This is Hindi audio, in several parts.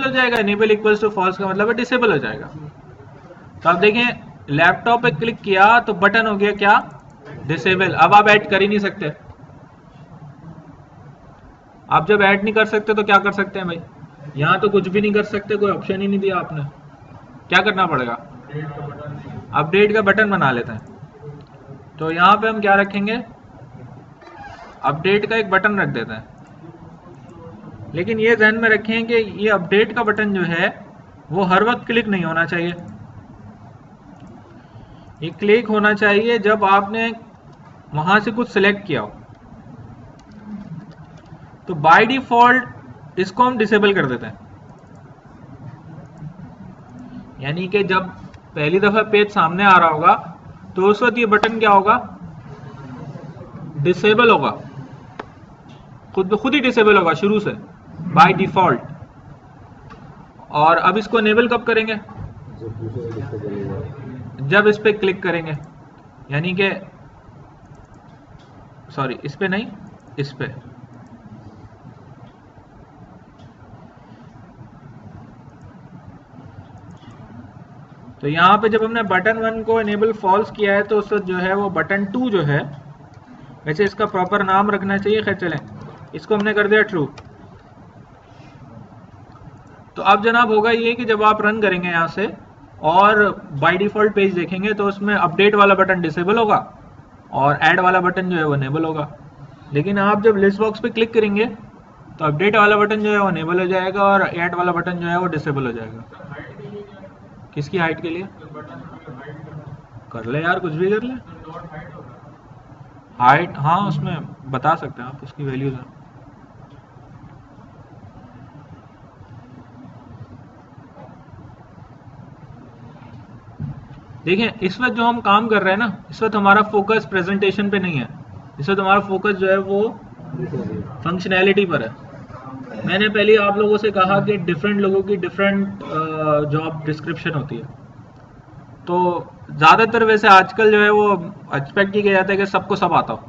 हो जाएगा, इनेबल इक्वल्स टू फॉल्स का मतलब है डिसेबल हो जाएगा। तो आप देखें लैपटॉप पे क्लिक किया तो बटन हो गया क्या, डिसेबल। अब आप ऐड कर ही नहीं सकते। आप जब ऐड नहीं कर सकते तो क्या कर सकते हैं भाई, यहां तो कुछ भी नहीं कर सकते, कोई ऑप्शन ही नहीं दिया आपने। क्या करना पड़ेगा, अपडेट का बटन बना लेते हैं। तो यहां पे हम क्या रखेंगे, अपडेट का एक बटन रख देते हैं। लेकिन ये ध्यान में रखें कि ये अपडेट का बटन जो है वो हर वक्त क्लिक नहीं होना चाहिए। ये क्लिक होना चाहिए जब आपने वहां से कुछ सिलेक्ट किया हो। तो बाय डिफॉल्ट इसको हम डिसेबल कर देते हैं, यानी कि जब पहली दफा पेज सामने आ रहा होगा तो उस वक्त ये बटन क्या होगा, डिसेबल होगा, खुद ही डिसेबल होगा शुरू से बाय डिफॉल्ट। और अब इसको इनेबल कब करेंगे, जब इस पे क्लिक करेंगे, यानी कि सॉरी इस पे नहीं, इस पे। तो यहां पे जब हमने बटन 1 को इनेबल फॉल्स किया है तो उस वक्त जो है वो बटन 2 जो है, वैसे इसका प्रॉपर नाम रखना चाहिए, खैर चलें, इसको हमने कर दिया ट्रू। तो अब जनाब होगा ये कि जब आप रन करेंगे यहां से और बाय डिफॉल्ट पेज देखेंगे तो उसमें अपडेट वाला बटन डिसेबल होगा और ऐड वाला बटन जो है वो इनेबल होगा। लेकिन आप जब लिस्ट बॉक्स पे क्लिक करेंगे तो अपडेट वाला बटन जो है वो इनेबल हो जाएगा और ऐड वाला बटन जो है वो डिसेबल हो जाएगा। किसकी हाइट के लिए, कर ले यार, कुछ भी कर ले हाइट, हाँ उसमें बता सकते हैं आप उसकी वैल्यूज है। देखिए इस वक्त जो हम काम कर रहे हैं ना, इस वक्त हमारा फोकस प्रेजेंटेशन पे नहीं है, इस वक्त हमारा फोकस जो है वो फंक्शनैलिटी पर है। मैंने पहले आप लोगों से कहा कि डिफरेंट लोगों की डिफरेंट जॉब डिस्क्रिप्शन होती है। तो ज़्यादातर वैसे आजकल जो है वो एक्सपेक्ट किया जाता है कि सबको सब आता हो,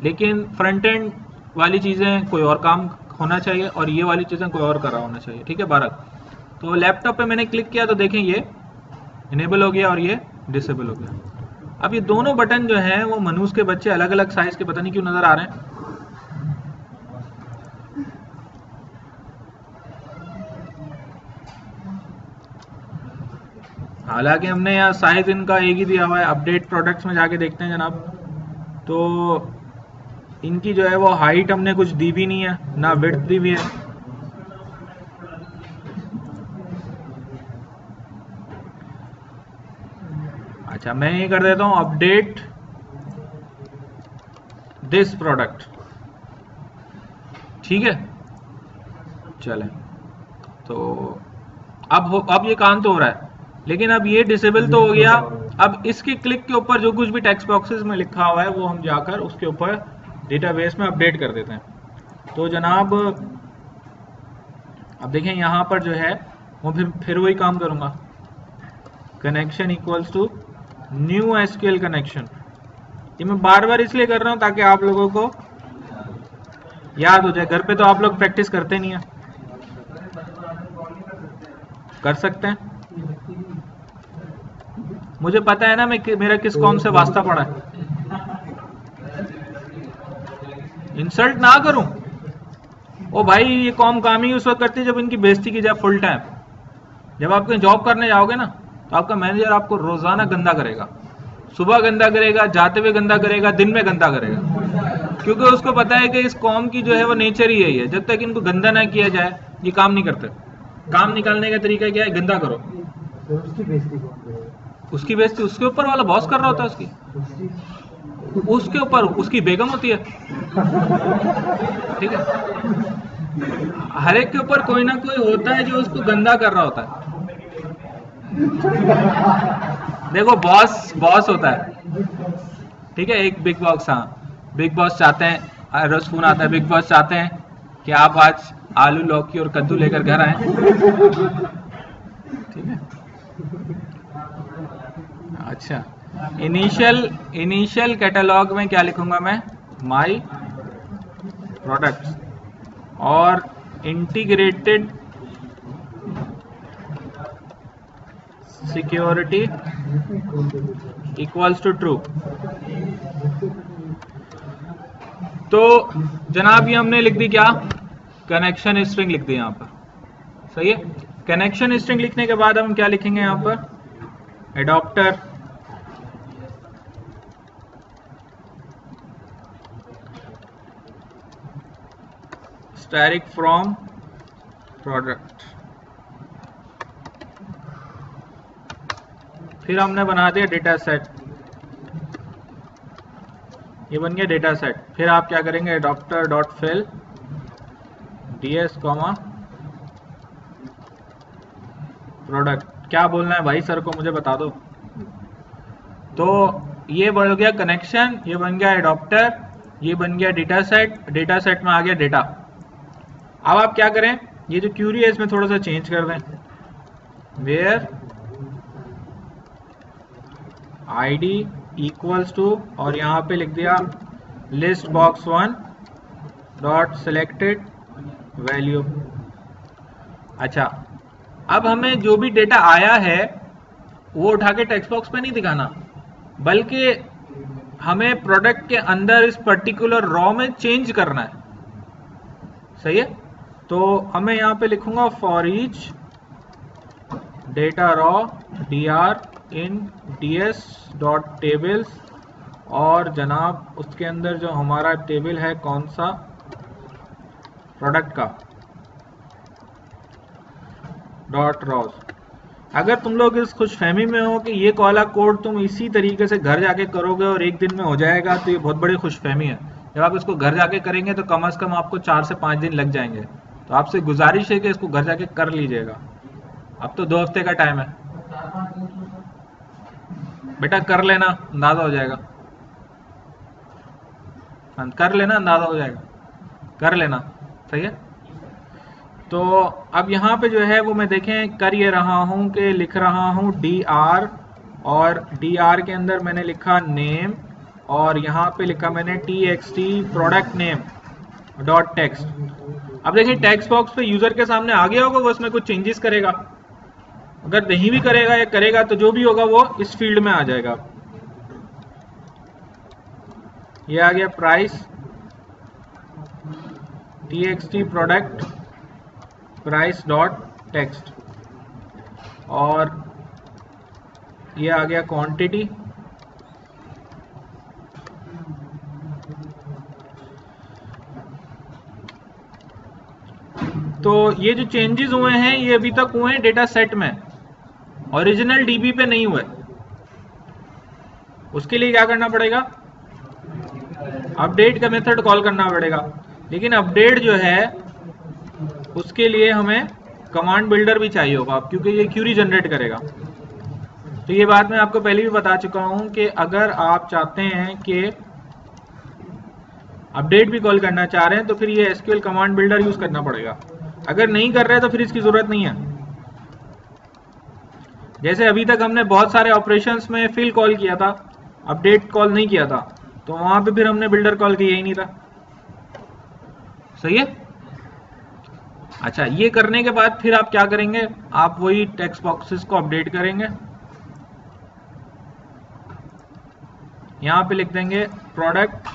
लेकिन फ्रंट एंड वाली चीज़ें कोई और काम होना चाहिए और ये वाली चीज़ें कोई और कर रहा होना चाहिए। ठीक है भारत। तो लैपटॉप पे मैंने क्लिक किया तो देखें ये इनेबल हो गया और ये डिसेबल हो गया। अब ये दोनों बटन जो हैं वो मनूस के बच्चे अलग अलग साइज के पता नहीं क्यों नजर आ रहे हैं। हालांकि हमने यहाँ साइज इनका एक ही दिया हुआ है। अपडेट प्रोडक्ट्स में जाके देखते हैं जनाब, तो इनकी जो है वो हाइट हमने कुछ दी भी नहीं है, ना विड्थ दी भी है। अच्छा मैं ये कर देता हूं अपडेट दिस प्रोडक्ट, ठीक है चलें। तो अब ये काम तो हो रहा है, लेकिन अब ये डिसेबल तो हो गया। अब इसके क्लिक के ऊपर जो कुछ भी टेक्स्ट बॉक्सेस में लिखा हुआ है वो हम जाकर उसके ऊपर डेटाबेस में अपडेट कर देते हैं। तो जनाब अब देखें यहाँ पर जो है वो फिर वही काम करूंगा, connection equals to new SQL connection. ये मैं बार बार इसलिए कर रहा हूं ताकि आप लोगों को याद हो जाए। घर पे तो आप लोग प्रैक्टिस करते नहीं है, कर सकते हैं, मुझे पता है ना मेरा किस कॉम से वास्ता पड़ा है। इंसल्ट ना करूं, ओ भाई ये कॉम काम ही उस वक्त करती है जब इनकी बेइज्जती की जाए फुल टाइम। जब आप कहीं जॉब करने जाओगे ना तो आपका मैनेजर आपको रोजाना गंदा करेगा, सुबह गंदा करेगा, जाते हुए गंदा करेगा, दिन में गंदा करेगा, क्योंकि उसको पता है कि इस कॉम की जो है वो नेचर ही यही है, जब तक इनको गंदा ना किया जाए ये काम नहीं करते। काम निकालने का तरीका क्या है, गंदा करो। उसकी बेइज्जती उसके ऊपर वाला बॉस कर रहा होता है, उसके ऊपर उसकी बेगम होती है, ठीक है। हर एक के ऊपर कोई ना कोई होता है जो उसको गंदा कर रहा होता है। देखो बॉस होता है, ठीक है, एक बिग बॉस। हाँ बिग बॉस चाहते हैं, रोज फोन आता है, बिग बॉस चाहते हैं कि आप आज आलू लौकी और कद्दू लेकर घर आए, ठीक है। अच्छा इनिशियल कैटलॉग में क्या लिखूंगा मैं, माय प्रोडक्ट्स, और integrated security equals to true. तो जनाब ये हमने लिख दी क्या, कनेक्शन स्ट्रिंग लिख दी यहाँ पर, सही है। कनेक्शन स्ट्रिंग लिखने के बाद हम क्या लिखेंगे यहाँ पर, एडॉप्टर स्टैटिक फ्रॉम प्रोडक्ट, फिर हमने बना दिया डेटा सेट, ये बन गया डेटा सेट। फिर आप क्या करेंगे, adapter dot fill ds comma product. क्या बोलना है भाई सर को मुझे बता दो। तो ये बन गया कनेक्शन, ये बन गया एडॉप्टर, ये बन गया डेटा सेट, डेटा सेट में आ गया डेटा। अब आप क्या करें, ये जो क्यूरी है इसमें थोड़ा सा चेंज कर दें, वेयर id इक्वल्स टू, और यहाँ पे लिख दिया list box 1 dot selected value. अच्छा, अब हमें जो भी डेटा आया है वो उठा के टेक्स्ट बॉक्स पे नहीं दिखाना, बल्कि हमें प्रोडक्ट के अंदर इस पर्टिकुलर रॉ में चेंज करना है, सही है। तो हमें यहाँ पे लिखूंगा for each data raw dr in ds dot tables, और जनाब उसके अंदर जो हमारा टेबल है कौन सा, प्रोडक्ट का, डॉट रॉज। अगर तुम लोग इस खुशफहमी में हो कि ये वाला कोड तुम इसी तरीके से घर जाके करोगे और एक दिन में हो जाएगा, तो ये बहुत बड़ी खुशफहमी है। जब आप इसको घर जाके करेंगे तो कम से कम आपको 4 से 5 दिन लग जाएंगे। तो आपसे गुजारिश है कि इसको घर जाके कर लीजिएगा। अब तो 2 हफ्ते का टाइम है बेटा, कर लेना, अंदाजा हो जाएगा, कर लेना, अंदाजा हो जाएगा, कर लेना, सही है। तो अब यहाँ पे जो है वो मैं देखें कर ये रहा हूँ कि लिख रहा हूँ dr, और dr के अंदर मैंने लिखा नेम, और यहाँ पे लिखा मैंने txt product name dot text. अब देखिए टेक्स्ट बॉक्स पे यूजर के सामने आ गया होगा, वो उसमें कुछ चेंजेस करेगा, अगर नहीं भी करेगा या करेगा तो जो भी होगा वो इस फील्ड में आ जाएगा। ये आ गया price txt product price dot text, और ये आ गया क्वांटिटी, तो ये जो चेंजेस हुए हैं ये अभी तक हुए हैं डेटा सेट में, ओरिजिनल डीबी पे नहीं हुए। उसके लिए क्या करना पड़ेगा, अपडेट का मेथड कॉल करना पड़ेगा। लेकिन अपडेट जो है उसके लिए हमें कमांड बिल्डर भी चाहिए होगा, क्योंकि ये क्यूरी जनरेट करेगा। तो ये बात मैं आपको पहले भी बता चुका हूं कि अगर आप चाहते हैं कि अपडेट भी कॉल करना चाह रहे हैं तो फिर ये एसक्यूएल कमांड बिल्डर यूज करना पड़ेगा। अगर नहीं कर रहे तो फिर इसकी जरूरत नहीं है। जैसे अभी तक हमने बहुत सारे ऑपरेशंस में फिल कॉल किया था, अपडेट कॉल नहीं किया था, तो वहां पे फिर हमने बिल्डर कॉल किया ही नहीं था, सही है। अच्छा, ये करने के बाद फिर आप क्या करेंगे, आप वही टेक्स्ट बॉक्सेस को अपडेट करेंगे। यहां पे लिख देंगे product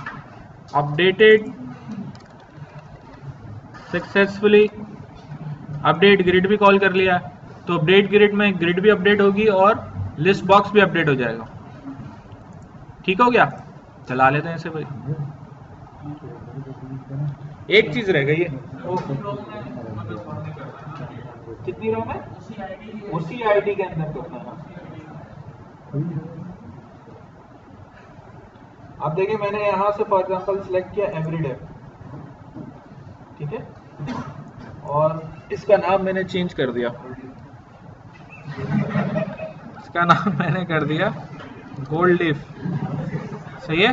updated successfully, update grid भी कॉल कर लिया, तो अपडेट ग्रिड में ग्रिड भी अपडेट होगी और लिस्ट बॉक्स भी अपडेट हो जाएगा। ठीक हो गया, चला लेते हैं इसे भाई। एक चीज रह गई है, कितनी रो में, उसी आईडी के अंदर करना है। अब देखिए मैंने यहां से फॉर एग्जांपल सिलेक्ट किया एवरीडे, ठीक है, और इसका नाम मैंने चेंज कर दिया, इसका नाम मैंने कर दिया गोल्ड लीफ, सही है।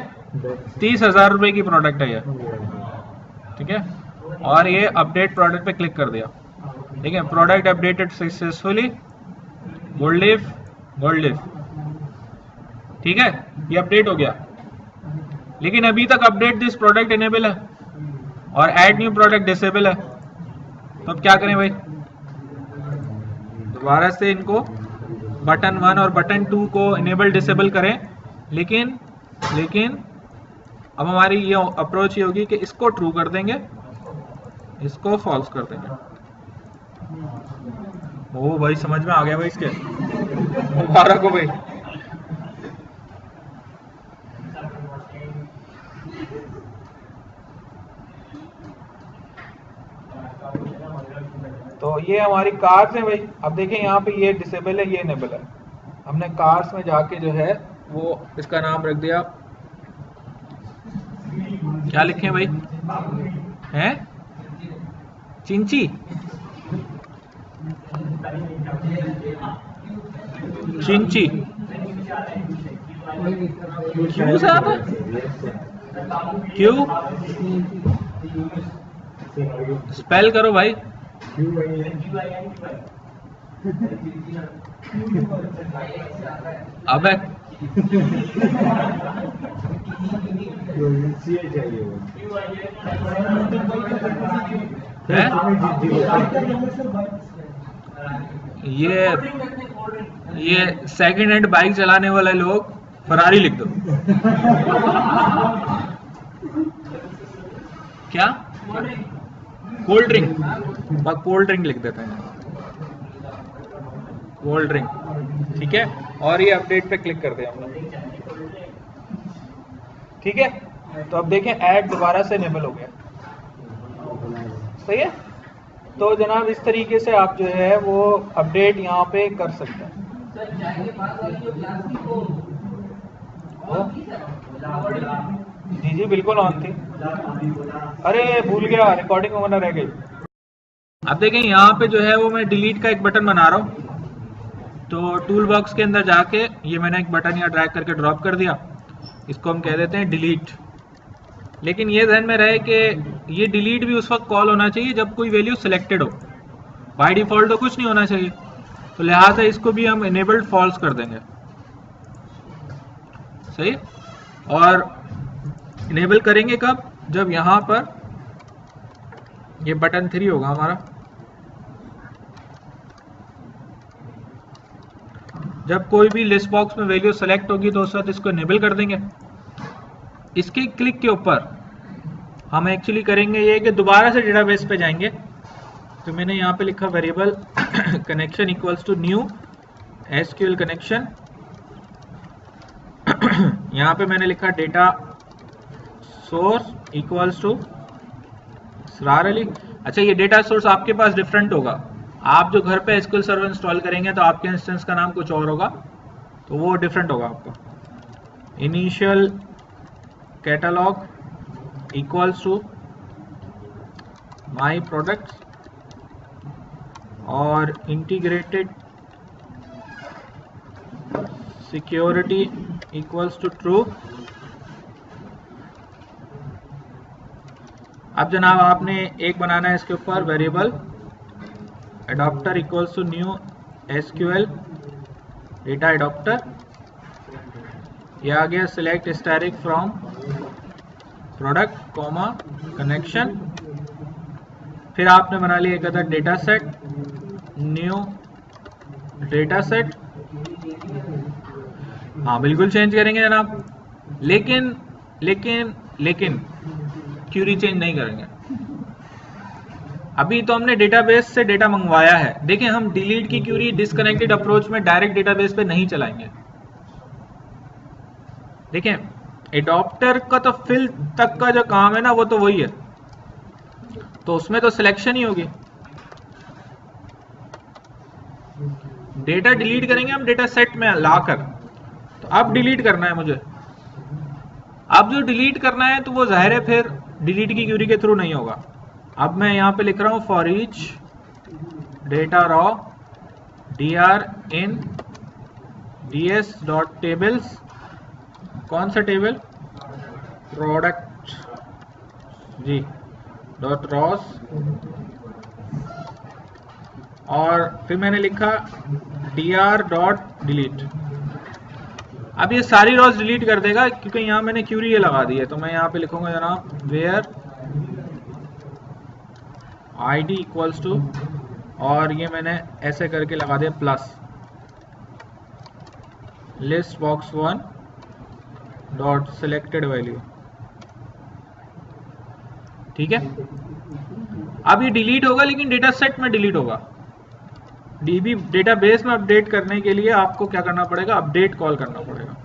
30,000 रुपए की प्रोडक्ट है ये, ठीक है, और ये अपडेट प्रोडक्ट पे क्लिक कर दिया, ठीक है, product updated successfully gold leaf, ठीक है, ये अपडेट हो गया। लेकिन अभी तक अपडेट दिस प्रोडक्ट इनेबल है और ऐड न्यू प्रोडक्ट डिसेबल है, तो अब क्या करें भाई, दोबारा से इनको बटन 1 और बटन 2 को इनेबल डिसेबल करें, लेकिन अब हमारी ये अप्रोच ये होगी कि इसको ट्रू कर देंगे, इसको फॉल्स कर देंगे। ओ भाई समझ में आ गया भाई, इसके मुबारक हो भाई। तो ये हमारी कार्स है भाई। अब देखें यहाँ पे ये डिसेबल है, ये इनेबल है। हमने कार्स में जाके जो है वो इसका नाम रख दिया, क्या लिखें भाई, हैं चिंची, चिंची क्यों से आता क्यों, स्पेल करो भाई। अबे ये सेकंड हैंड बाइक चलाने वाले लोग फरारी लिख दो। क्या कोल्ड ड्रिंक, कोल्ड ड्रिंक लिख देते हैं, कोल्ड ड्रिंक, ठीक है। और ये अपडेट पे क्लिक कर दिया हमने, ठीक है। तो अब देखें ऐड दोबारा से इनेबल हो गया, सही है। तो जनाब इस तरीके से आप जो है वो अपडेट यहाँ पे कर सकते हैं। जी जी बिल्कुल ऑन थी, अरे भूल गया, रिकॉर्डिंग होना रह गई। अब देखें यहाँ पे जो है वो मैं डिलीट का एक बटन बना रहा हूँ। तो टूल बॉक्स के अंदर जाके ये मैंने एक बटन यहाँ ड्रैग करके ड्रॉप कर दिया, इसको हम कह देते हैं डिलीट। लेकिन ये ध्यान में रहे कि ये डिलीट भी उस वक्त कॉल होना चाहिए जब कोई वैल्यू सिलेक्टेड हो, बाय डिफॉल्ट तो कुछ नहीं होना चाहिए। तो लिहाजा इसको भी हम इनेबल्ड फॉल्स कर देंगे, सही। और इनेबल करेंगे कब, जब यहाँ पर ये बटन 3 होगा हमारा, जब कोई भी लिस्ट बॉक्स में वैल्यू सेलेक्ट होगी तो उस वक्त इसको इनेबल कर देंगे। इसके क्लिक के ऊपर हम एक्चुअली करेंगे ये कि दोबारा से डेटाबेस पे जाएंगे। तो मैंने यहाँ पे लिखा variable connection equals to new SQL connection, यहाँ पे मैंने लिखा डेटा सोर्स इक्वल्स टू सरार अली। अच्छा ये डेटा सोर्स आपके पास डिफरेंट होगा, आप जो घर पे एसक्यूएल सर्वर इंस्टॉल करेंगे तो आपके इंस्टेंस का नाम कुछ और होगा, तो वो डिफरेंट होगा आपका। Initial catalog equals to my products और integrated security equals to true. अब जनाब आपने एक बनाना है इसके ऊपर variable adapter equals to new SQL data adapter, ये आ गया select static from product comma connection. फिर आपने बना लिया एक other data set, new data set, हाँ बिल्कुल चेंज करेंगे जनाब, लेकिन क्यूरी चेंज नहीं करेंगे। अभी तो हमने डेटाबेस से डेटा मंगवाया है। देखें हम डिलीट की क्यूरी डिस्कनेक्टेड अप्रोच में डायरेक्ट डेटाबेस पे नहीं चलाएंगे। देखें एडॉप्टर का तो फिल तक का जो काम है ना वो तो वही है, तो उसमें तो सिलेक्शन ही होगी। डेटा डिलीट करेंगे हम डेटा सेट में लाकर, तो अब डिलीट करना है मुझे। अब जो डिलीट करना है तो वो जाहिर है फिर डिलीट की क्यूरी के थ्रू नहीं होगा। अब मैं यहां पे लिख रहा हूं for each data raw dr in ds dot tables, कौन सा टेबल, प्रोडक्ट जी डॉट रॉस, और फिर मैंने लिखा dr डॉट डिलीट। अब ये सारी रॉस डिलीट कर देगा क्योंकि यहाँ मैंने क्यूरी ये लगा दी है। तो मैं यहाँ पे लिखूंगा जनाब वेयर id इक्वल्स टू, और ये मैंने ऐसे करके लगा दिया plus, list box 1 dot selected value. ठीक है, अब ये डिलीट होगा लेकिन डेटा सेट में डिलीट होगा। डीबी डेटाबेस में अपडेट करने के लिए आपको क्या करना पड़ेगा, अपडेट कॉल करना पड़ेगा।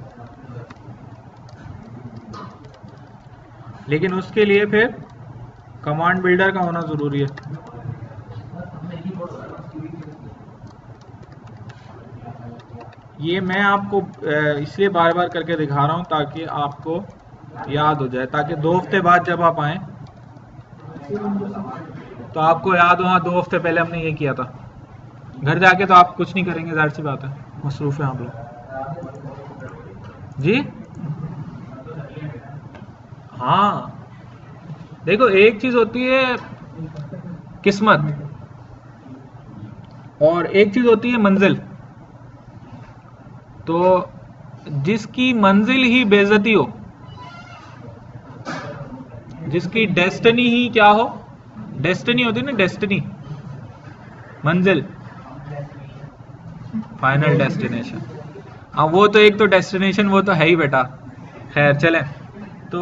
लेकिन उसके लिए फिर कमांड बिल्डर का होना जरूरी है। ये मैं आपको इसलिए बार बार करके दिखा रहा हूं ताकि आपको याद हो जाए, ताकि 2 हफ्ते बाद जब आप आए तो आपको याद हो, हाँ 2 हफ्ते पहले हमने ये किया था। घर जाके तो आप कुछ नहीं करेंगे, जाहिर सी बात है, मसरूफ है आप लोग। जी हाँ, देखो एक चीज होती है किस्मत और एक चीज होती है मंजिल। तो जिसकी मंजिल ही बेइज्जती हो, जिसकी डेस्टिनी ही क्या हो, डेस्टिनी होती है ना, डेस्टिनी, मंजिल, फाइनल डेस्टिनेशन। हाँ वो तो एक तो डेस्टिनेशन वो तो है ही बेटा। खैर चलें, तो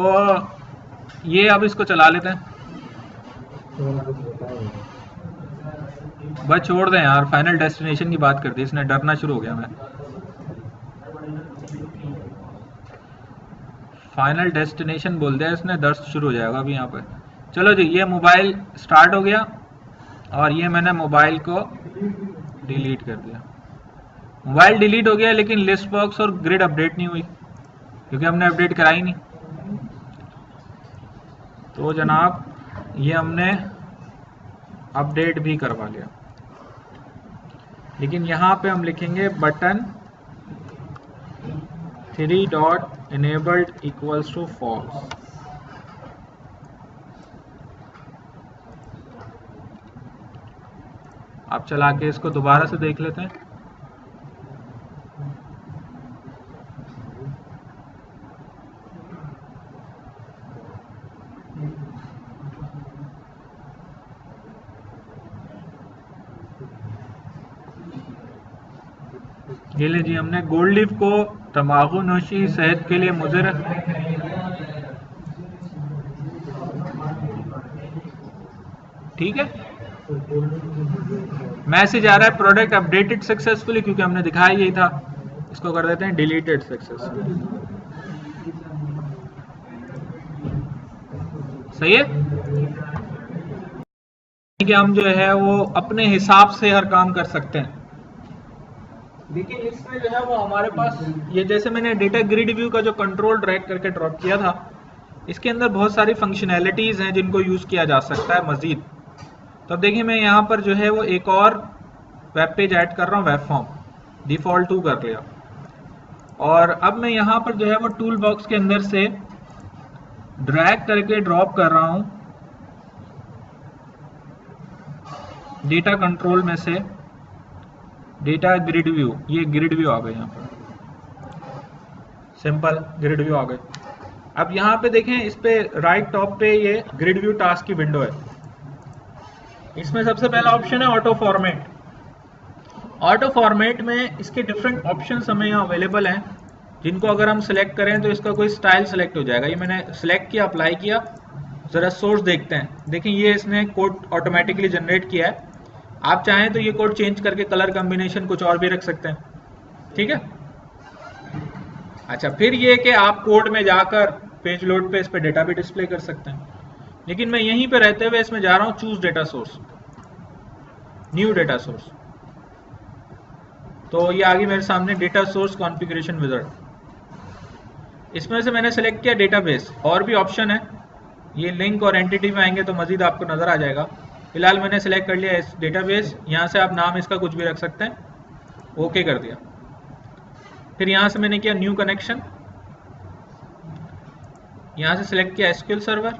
ये अब इसको चला लेते हैं। बस छोड़ दें यार, फाइनल डेस्टिनेशन की बात करती है, इसने डरना शुरू हो गया। मैं फाइनल डेस्टिनेशन बोल दिया, इसने दर्द शुरू हो जाएगा अभी यहाँ पे। चलो जी, ये मोबाइल स्टार्ट हो गया और ये मैंने मोबाइल को डिलीट कर दिया। मोबाइल डिलीट हो गया लेकिन लिस्ट बॉक्स और ग्रिड अपडेट नहीं हुई क्योंकि हमने अपडेट कराई नहीं। तो जनाब ये हमने अपडेट भी करवा लिया, लेकिन यहाँ पे हम लिखेंगे button 3 dot enabled equals to false. आप चला के इसको दोबारा से देख लेते हैं। ये ले जी, हमने गोल्ड लीफ को तंबाकू नोशी सेहत के लिए मुज़र है। ठीक है, मैसेज आ रहा है प्रोडक्ट अपडेटेड सक्सेसफुली, क्योंकि हमने दिखाया यही था। इसको कर देते हैं डिलीटेड सक्सेसफुली। सही है कि हम जो है वो अपने हिसाब से हर काम कर सकते हैं। लेकिन इसमें जो है वो हमारे पास ये, जैसे मैंने डेटा ग्रिड व्यू का जो कंट्रोल ड्रैग करके ड्रॉप किया था, इसके अंदर बहुत सारी फंक्शनैलिटीज हैं जिनको यूज किया जा सकता है मजीद। तो अब देखिए, मैं यहाँ पर जो है वो एक और वेब पेज ऐड कर रहा हूँ, वेब फॉर्म डिफॉल्ट 2 कर लिया। और अब मैं यहाँ पर जो है वो टूल बॉक्स के अंदर से ड्रैग करके ड्रॉप कर रहा हूँ डेटा कंट्रोल में से डेटा ग्रिड व्यू। ये ग्रिड व्यू आ गए, यहाँ पर सिंपल ग्रिड व्यू आ गए। अब यहाँ पे देखें, इस पे राइट टॉप पे ये ग्रिड व्यू टास्क की विंडो है। इसमें सबसे पहला ऑप्शन है ऑटो फॉर्मेट। ऑटो फॉर्मेट में इसके डिफरेंट ऑप्शंस हमें यहाँ अवेलेबल हैं, जिनको अगर हम सिलेक्ट करें तो इसका कोई स्टाइल सेलेक्ट हो जाएगा। ये मैंने सिलेक्ट किया, अप्लाई किया। जरा सोर्स देखते हैं। देखिए ये इसने कोड ऑटोमेटिकली जनरेट किया है। आप चाहें तो ये कोड चेंज करके कलर कॉम्बिनेशन कुछ और भी रख सकते हैं। ठीक है, अच्छा, फिर ये कि आप कोड में जाकर पेज लोड पे इस पे डेटा भी डिस्प्ले कर सकते हैं। लेकिन मैं यहीं पे रहते हुए इसमें जा रहा हूं choose data source, new data source. तो ये आ गई मेरे सामने डेटा सोर्स कॉन्फ़िगरेशन विज़ार्ड। इसमें से मैंने सेलेक्ट किया डेटाबेस। और भी ऑप्शन है, ये लिंक और एंटिटी में आएंगे तो मजीद आपको नजर आ जाएगा। फिलहाल मैंने सेलेक्ट कर लिया इस डेटाबेस। यहाँ से आप नाम इसका कुछ भी रख सकते हैं। ओके कर दिया। फिर यहाँ से मैंने किया न्यू कनेक्शन। यहाँ से सिलेक्ट किया एसक्यूएल सर्वर।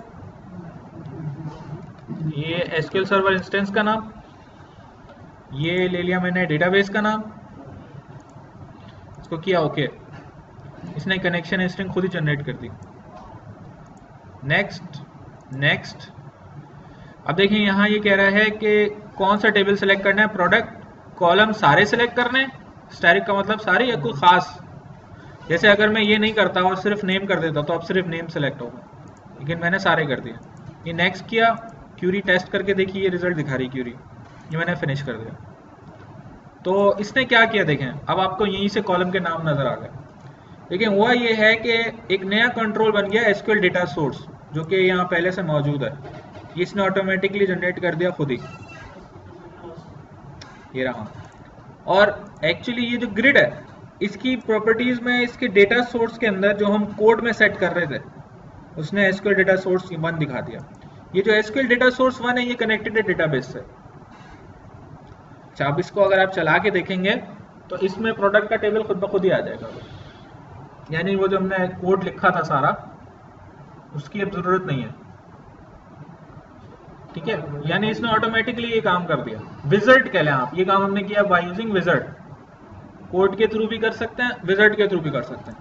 ये एसक्यूएल सर्वर इंस्टेंस का नाम, ये ले लिया मैंने डेटाबेस का नाम, इसको किया ओके। इसने कनेक्शन स्ट्रिंग खुद ही जनरेट कर दी। Next next. अब देखिए यहाँ ये कह रहा है कि कौन सा टेबल सेलेक्ट करना है। प्रोडक्ट कॉलम सारे सेलेक्ट करने हैं, स्टैटिक का मतलब सारे या कोई खास। जैसे अगर मैं ये नहीं करता और सिर्फ नेम कर देता तो अब सिर्फ नेम सेलेक्ट होगा, लेकिन मैंने सारे कर दिए। ये नेक्स्ट किया, क्यूरी टेस्ट करके देखिए, ये रिजल्ट दिखा रही क्यूरी, ये मैंने फिनिश कर दिया। तो इसने क्या किया देखें, अब आपको यहीं से कॉलम के नाम नजर आ गए। लेकिन हुआ ये है कि एक नया कंट्रोल बन गया एसक्यूएल डेटा सोर्स, जो कि यहाँ पहले से मौजूद है, ये इसने ऑटोमेटिकली जनरेट कर दिया खुद ही, ये रहा। और एक्चुअली ये जो ग्रिड है, इसकी प्रॉपर्टीज में इसके डेटा सोर्स के अंदर जो हम कोड में सेट कर रहे थे, उसने एसक्यूएल डेटा सोर्स 1 दिखा दिया। ये जो एसक्यूएल डेटा सोर्स 1 है, ये कनेक्टेड है डेटाबेस से। अच्छा, अब इसको अगर आप चला के देखेंगे तो इसमें प्रोडक्ट का टेबल खुद ब खुद ही आ जाएगा, यानी वो जो हमने कोड लिखा था सारा, उसकी अब जरूरत नहीं है। ठीक है, यानी इसने ऑटोमेटिकली ये काम कर दिया। विजर्ट कह लें आप, ये काम हमने किया बाय यूजिंग विजर्ट। कोड के थ्रू भी कर सकते हैं, विजर्ट के थ्रू भी कर सकते हैं।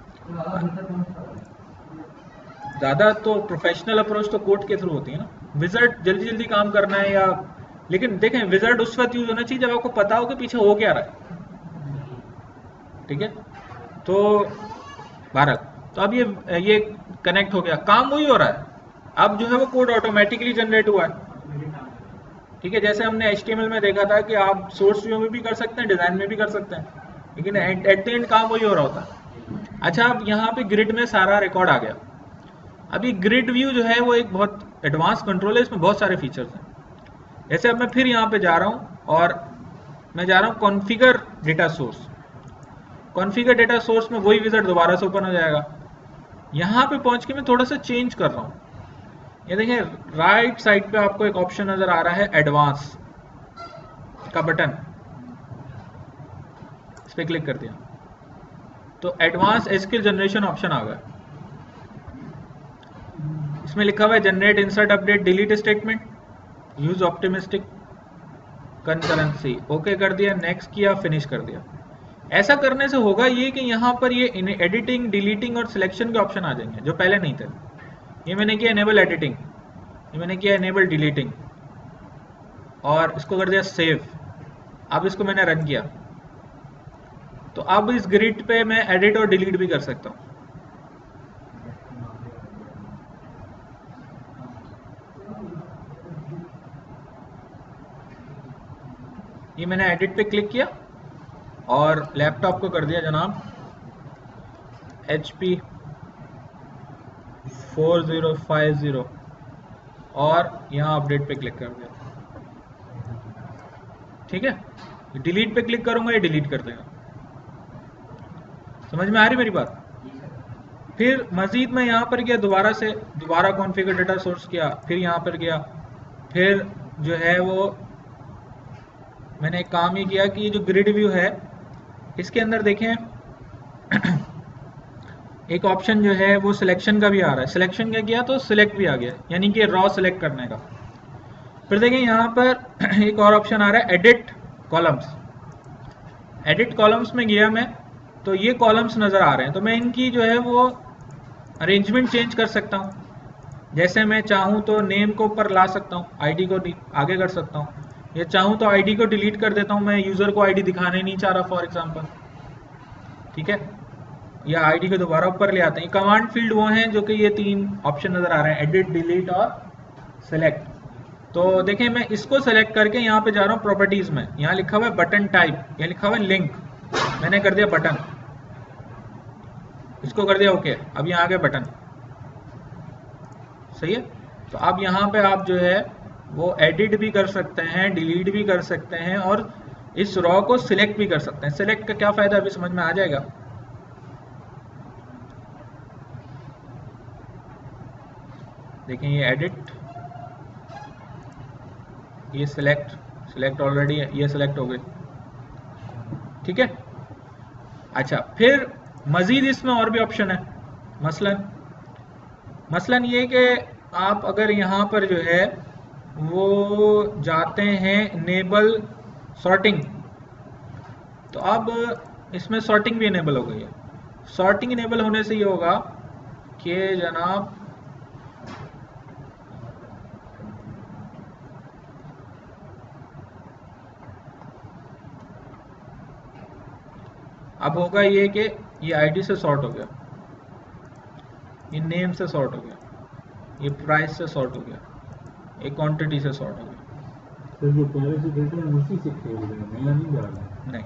ज्यादा तो प्रोफेशनल अप्रोच तो कोड के थ्रू होती है ना, विजर्ट जल्दी जल्दी काम करना है या, लेकिन देखें विजर्ट उस वक्त यूज होना चाहिए जब आपको पता हो कि पीछे हो क्या रहा है। ठीक है, तो भारत, तो अब ये कनेक्ट हो गया, काम वही हो रहा है। अब जो है वो कोड ऑटोमेटिकली जनरेट हुआ है। ठीक है, जैसे हमने HTML में देखा था कि आप सोर्स व्यू में भी कर सकते हैं, डिजाइन में भी कर सकते हैं, लेकिन एट द एंड काम वही हो रहा होता है। अच्छा, अब यहाँ पे ग्रिड में सारा रिकॉर्ड आ गया। अभी ग्रिड व्यू जो है वो एक बहुत एडवांस कंट्रोल है, इसमें बहुत सारे फीचर्स हैं। जैसे अब मैं फिर यहाँ पे जा रहा हूँ और मैं जा रहा हूँ configure data source. Configure data source में वही विज़ार्ड दोबारा से ओपन हो जाएगा। यहाँ पे पहुंच के मैं थोड़ा सा चेंज कर रहा हूँ। ये देखिए राइट साइड पे आपको एक ऑप्शन नजर आ रहा है एडवांस का बटन, इस पर क्लिक कर दिया तो एडवांस एसक्यूएल जनरेशन ऑप्शन आ गया। इसमें लिखा हुआ है generate, insert, update, delete statement, use optimistic concurrency. Okay कर दिया, नेक्स्ट किया, फिनिश कर दिया। ऐसा करने से होगा ये कि यहाँ पर ये एडिटिंग, डिलीटिंग और सिलेक्शन के ऑप्शन आ जाएंगे जो पहले नहीं थे। ये मैंने किया इनेबल एडिटिंग, ये मैंने किया इनेबल डिलीटिंग और इसको कर दिया सेव। अब इसको मैंने रन किया तो अब इस ग्रिड पे मैं एडिट और डिलीट भी कर सकता हूँ। ये मैंने एडिट पे क्लिक किया और लैपटॉप को कर दिया जनाब HP 4050 और यहाँ अपडेट पे क्लिक कर दिया। ठीक है, डिलीट पे क्लिक करूंगा ये डिलीट कर देगा। समझ में आ रही मेरी बात? फिर मजीद मैं यहाँ पर गया, दोबारा कॉन्फ़िगर डेटा सोर्स किया, फिर यहाँ पर गया, फिर जो है वो मैंने एक काम ये किया कि ये जो ग्रिड व्यू है इसके अंदर देखें एक ऑप्शन जो है वो सिलेक्शन का भी आ रहा है। सिलेक्शन क्या किया तो सिलेक्ट भी आ गया, यानी कि रॉ सिलेक्ट करने का। फिर देखें यहाँ पर एक और ऑप्शन आ रहा है एडिट कॉलम्स। एडिट कॉलम्स में गया मैं तो ये कॉलम्स नज़र आ रहे हैं, तो मैं इनकी जो है वो अरेंजमेंट चेंज कर सकता हूँ। जैसे मैं चाहूँ तो नेम को ऊपर ला सकता हूँ, आईडी को आगे कर सकता हूँ, या चाहूँ तो आईडी को डिलीट कर देता हूँ, मैं यूज़र को आईडी दिखाने नहीं चाह रहा फॉर एग्जांपल। ठीक है, या आईडी को दोबारा ऊपर ले आते हैं। कमांड फील्ड वो हैं जो कि ये 3 ऑप्शन नज़र आ रहे हैं, एडिट, डिलीट और सेलेक्ट। तो देखें मैं इसको सेलेक्ट करके यहाँ पे जा रहा हूँ प्रॉपर्टीज़ में, यहाँ लिखा हुआ है बटन टाइप, यहाँ लिखा हुआ है लिंक, मैंने कर दिया बटन, इसको कर दिया ओके। अब यहाँ आ गया बटन, सही है। तो अब यहाँ पे आप जो है वो एडिट भी कर सकते हैं, डिलीट भी कर सकते हैं और इस रॉ को सिलेक्ट भी कर सकते हैं। सिलेक्ट का क्या फायदा अभी समझ में आ जाएगा। देखें ये एडिट, ये सिलेक्ट ऑलरेडी है, ये सिलेक्ट हो गई। ठीक है, अच्छा फिर मजीद इसमें और भी ऑप्शन है। मसलन ये कि आप अगर यहाँ पर जो है वो जाते हैं इनेबल सॉर्टिंग, तो अब इसमें सॉर्टिंग भी इनेबल हो गई है। सॉर्टिंग इनेबल होने से ये होगा कि जनाब अब होगा ये कि ये आईडी से सॉर्ट हो गया, ये नेम से सॉर्ट हो गया, ये प्राइस से सॉर्ट हो गया, ये क्वांटिटी से सॉर्ट हो गया। तो जो पहले से डेटा है उसी से खेल रहे हैं, नया नहीं जा रहा है। नहीं,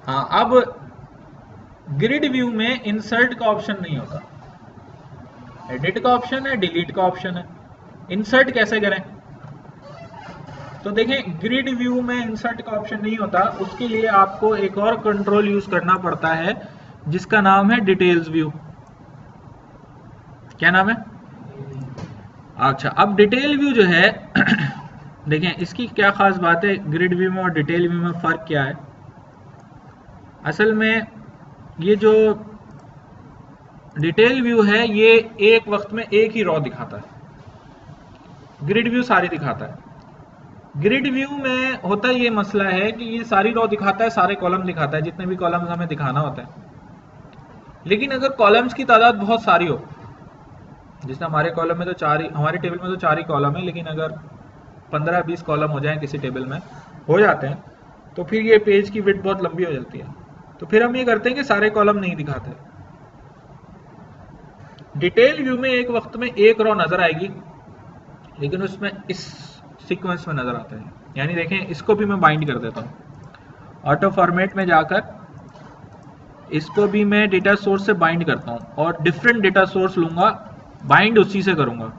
हाँ, अब ग्रिड व्यू में इंसर्ट का ऑप्शन नहीं होता, एडिट का ऑप्शन है, डिलीट का ऑप्शन है। इंसर्ट कैसे करें? तो देखें, ग्रिड व्यू में इंसर्ट का ऑप्शन नहीं होता, उसके लिए आपको एक और कंट्रोल यूज करना पड़ता है जिसका नाम है डिटेल्स व्यू। क्या नाम है? अच्छा, अब डिटेल व्यू जो है देखें इसकी क्या खास बात है, ग्रिड व्यू में और डिटेल व्यू में फर्क क्या है। असल में ये जो डिटेल व्यू है ये एक वक्त में एक ही रॉ दिखाता है, ग्रिड व्यू सारी दिखाता है। ग्रिड व्यू में होता ये मसला है कि ये सारी रो दिखाता है, सारे कॉलम दिखाता है, जितने भी कॉलम्स हमें दिखाना होता है। लेकिन अगर कॉलम्स की तादाद बहुत सारी हो, जिससे हमारे कॉलम में तो हमारे टेबल में तो 4 ही कॉलम है, लेकिन अगर 15-20 कॉलम हो जाए किसी टेबल में, हो जाते हैं, तो फिर ये पेज की विड्थ बहुत लंबी हो जाती है। तो फिर हम ये करते हैं कि सारे कॉलम नहीं दिखाते। डिटेल व्यू में एक वक्त में एक रो नजर आएगी, लेकिन उसमें इस सीक्वेंस में नजर आता है। यानी देखें, इसको भी मैं बाइंड कर देता हूं, ऑटो फॉर्मेट में जाकर इसको भी मैं डेटा सोर्स से बाइंड करता हूं और डिफरेंट डेटा सोर्स लूंगा, बाइंड उसी से करूंगा।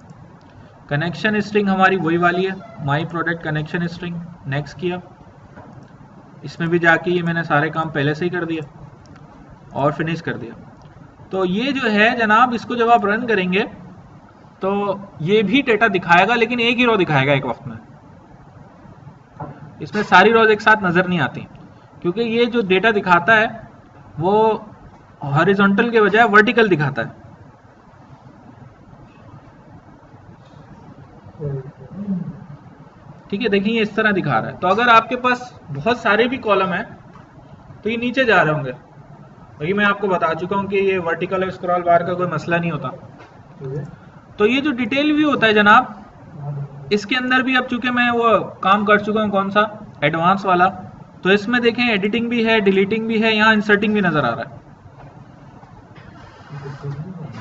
कनेक्शन स्ट्रिंग हमारी वही वाली है, my product connection string. Next किया, इसमें भी जाके ये मैंने सारे काम पहले से ही कर दिया और फिनिश कर दिया। तो ये जो है जनाब, इसको जब आप रन करेंगे तो ये भी डेटा दिखाएगा, लेकिन एक ही रो दिखाएगा एक वक्त में। इसमें सारी रोज एक साथ नजर नहीं आती, क्योंकि ये जो डेटा दिखाता है वो हॉरिजॉन्टल के बजाय वर्टिकल दिखाता है। ठीक है, देखिए ये इस तरह दिखा रहा है। तो अगर आपके पास बहुत सारे भी कॉलम है तो ये नीचे जा रहे होंगे, और ये मैं आपको बता चुका हूं कि ये वर्टिकल और स्क्रॉल बार का कोई मसला नहीं होता। तो ये जो डिटेल व्यू होता है जनाब, इसके अंदर भी अब चूंकि मैं वो काम कर चुका हूं, कौन सा, एडवांस वाला, तो इसमें देखें एडिटिंग भी है, डिलीटिंग भी है, यहाँ इंसर्टिंग भी नजर आ रहा है।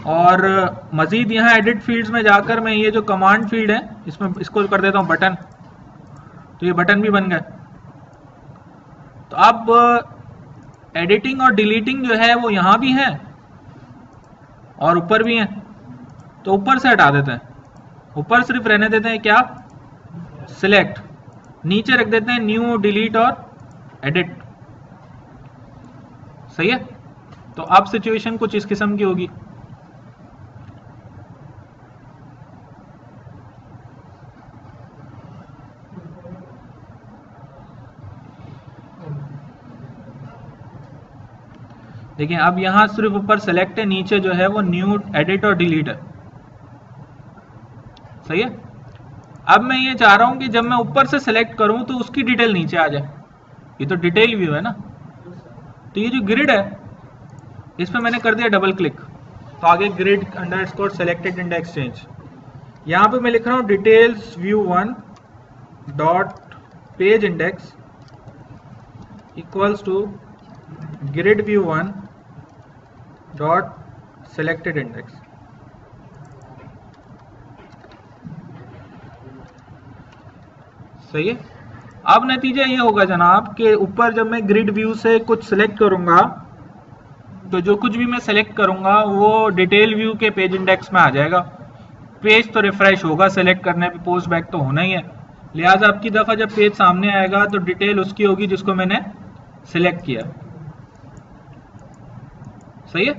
और मजीद यहाँ एडिट फील्ड्स में जाकर मैं ये जो कमांड फील्ड है इसमें इसको कर देता हूँ बटन, तो ये बटन भी बन गए। तो अब एडिटिंग और डिलीटिंग जो है वो यहाँ भी है और ऊपर भी है, तो ऊपर से हटा देते हैं, ऊपर सिर्फ रहने देते हैं क्या, सिलेक्ट, नीचे रख देते हैं न्यू, डिलीट और एडिट। सही है। तो अब सिचुएशन कुछ इस किस्म की होगी। देखिए अब यहां सिर्फ ऊपर सेलेक्ट है, नीचे जो है वो न्यू, एडिट और डिलीट है। सही है। अब मैं ये चाह रहा हूं कि जब मैं ऊपर से सेलेक्ट करूं तो उसकी डिटेल नीचे आ जाए। ये तो डिटेल व्यू है ना। तो ये जो ग्रिड है इस पर मैंने कर दिया डबल क्लिक, तो आगे grid underscore selected index change. यहां पे मैं लिख रहा हूं details view 1 dot page index equals to grid view 1 dot selected index. सही है। अब नतीजा ये होगा जनाब कि ऊपर जब मैं ग्रिड व्यू से कुछ सिलेक्ट करूंगा तो जो कुछ भी मैं सिलेक्ट करूंगा वो डिटेल व्यू के पेज इंडेक्स में आ जाएगा। पेज तो रिफ्रेश होगा सिलेक्ट करने पे, पोस्ट बैक तो होना ही है, लिहाजा अब की दफा जब पेज सामने आएगा तो डिटेल उसकी होगी जिसको मैंने सिलेक्ट किया। सही है।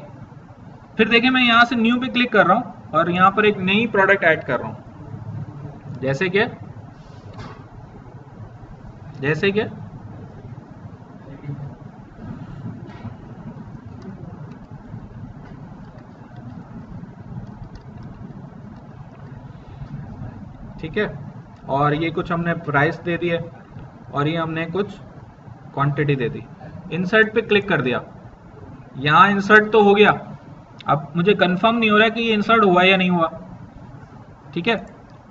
फिर देखिए मैं यहां से न्यू पे क्लिक कर रहा हूं और यहां पर एक नई प्रोडक्ट ऐड कर रहा हूं, जैसे कि ठीक है। और ये कुछ हमने प्राइस दे दी है और ये हमने कुछ क्वांटिटी दे दी। इंसर्ट पे क्लिक कर दिया, यहां इंसर्ट तो हो गया। अब मुझे कंफर्म नहीं हो रहा है कि ये इंसर्ट हुआ या नहीं हुआ। ठीक है,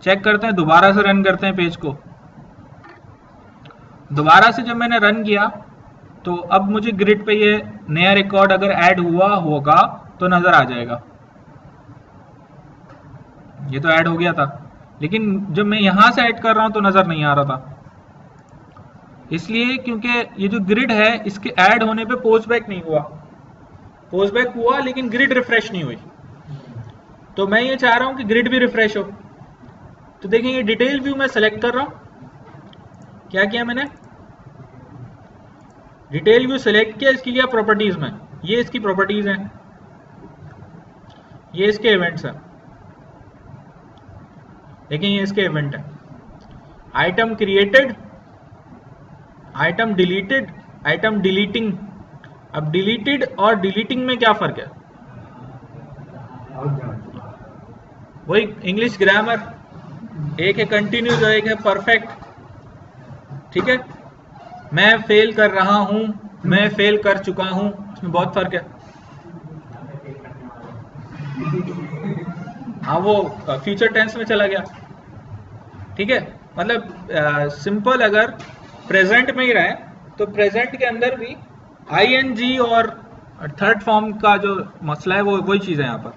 चेक करते हैं, दोबारा से रन करते हैं पेज को। दोबारा से जब मैंने रन किया तो अब मुझे ग्रिड पे ये नया रिकॉर्ड अगर ऐड हुआ होगा तो नजर आ जाएगा। ये तो ऐड हो गया था, लेकिन जब मैं यहां से ऐड कर रहा हूं तो नजर नहीं आ रहा था, इसलिए क्योंकि ये जो ग्रिड है इसके ऐड होने पे पोस्ट बैक नहीं हुआ। पोस्ट बैक हुआ लेकिन ग्रिड रिफ्रेश नहीं हुई। तो मैं ये चाह रहा हूं कि ग्रिड भी रिफ्रेश हो। तो देखिए ये डिटेल व्यू मैं सेलेक्ट कर रहा हूं। क्या किया मैंने, डिटेल व्यू सेलेक्ट किया, इसकी क्या प्रॉपर्टीज में, ये इसकी प्रॉपर्टीज हैं, ये इसके इवेंट्स हैं। देखिए ये इसके इवेंट है, item created, item deleted, item deleting. अब डिलीटेड और डिलीटिंग में क्या फर्क है, वही इंग्लिश ग्रामर, एक है कंटिन्यूस और एक है परफेक्ट। ठीक है, मैं फेल कर रहा हूं, मैं फेल कर चुका हूं, इसमें बहुत फर्क है। हाँ वो फ्यूचर टेंस में चला गया। ठीक है, मतलब सिंपल अगर प्रेजेंट में ही रहे तो प्रेजेंट के अंदर भी आईएनजी और थर्ड फॉर्म का जो मसला है वो वही चीज है यहाँ पर।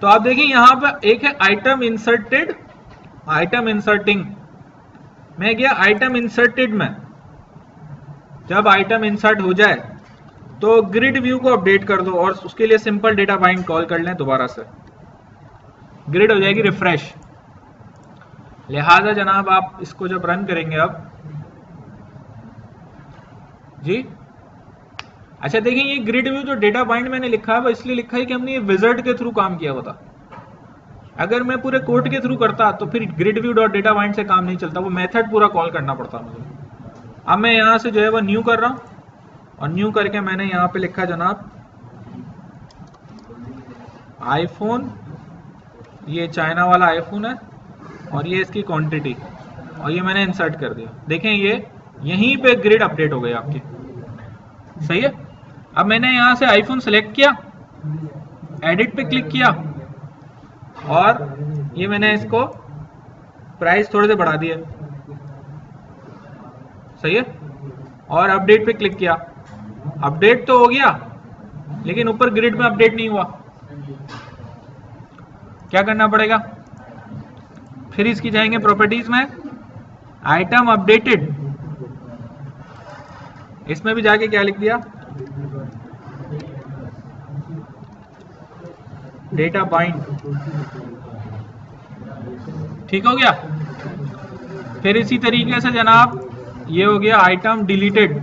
तो आप देखिए यहाँ पर एक है आइटम इंसर्टेड, आइटम इंसर्टिंग। मैं गया आइटम इंसर्टेड में, जब आइटम इंसर्ट हो जाए तो ग्रिड व्यू को अपडेट कर दो और उसके लिए सिंपल डेटा बाइंड कॉल कर लें दोबारा से, ग्रिड हो जाएगी रिफ्रेश। लिहाजा जनाब आप इसको जब रन करेंगे अब जी, अच्छा देखिए ये ग्रिड व्यू जो डेटा बाइंड मैंने लिखा है वो इसलिए लिखा है कि हमने ये विजर्ड के थ्रू काम किया हुआ था। अगर मैं पूरे कोड के थ्रू करता तो फिर grid view dot data bind से काम नहीं चलता, वो मेथड पूरा कॉल करना पड़ता मुझे। अब मैं यहां से जो है वो न्यू कर रहा हूं और न्यू करके मैंने यहां पे लिखा जनाब आईफोन, ये चाइना वाला आईफोन है और ये इसकी क्वांटिटी, और ये मैंने इंसर्ट कर दिया। देखें ये यहीं पे ग्रिड अपडेट हो गई आपकी, सही है। अब मैंने यहां से आईफोन सेलेक्ट किया, एडिट पे क्लिक किया और ये मैंने इसको प्राइस थोड़े से बढ़ा दिया, सही है, और अपडेट पे क्लिक किया। अपडेट तो हो गया लेकिन ऊपर ग्रिड में अपडेट नहीं हुआ। क्या करना पड़ेगा, फिर इसकी जाएंगे प्रॉपर्टीज में, आइटम अपडेटेड, इसमें भी जाके क्या लिख दिया, डेटा बाइंड। ठीक हो गया। फिर इसी तरीके से जनाब ये हो गया आइटम डिलीटेड।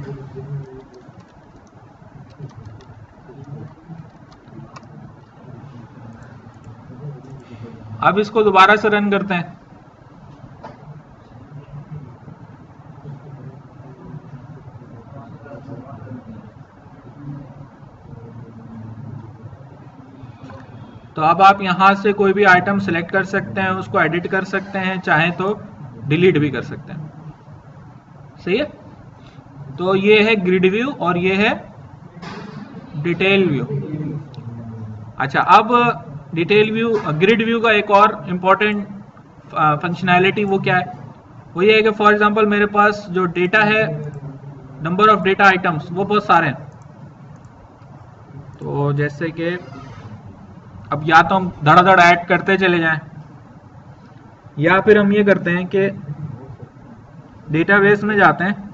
अब इसको दोबारा से रन करते हैं। तो अब आप यहां से कोई भी आइटम सिलेक्ट कर सकते हैं, उसको एडिट कर सकते हैं, चाहे तो डिलीट भी कर सकते हैं, सही है। तो ये है ग्रिड व्यू और ये है डिटेल व्यू। अच्छा, अब डिटेल व्यू, ग्रिड व्यू का एक और इंपॉर्टेंट फंक्शनैलिटी वो क्या है, वो ये है कि फॉर एग्जांपल मेरे पास जो डेटा है, नंबर ऑफ डेटा आइटम्स वो बहुत सारे हैं। तो जैसे कि अब या तो हम धड़ाधड़ ऐड करते चले जाएं, या फिर हम ये करते हैं कि डेटाबेस में जाते हैं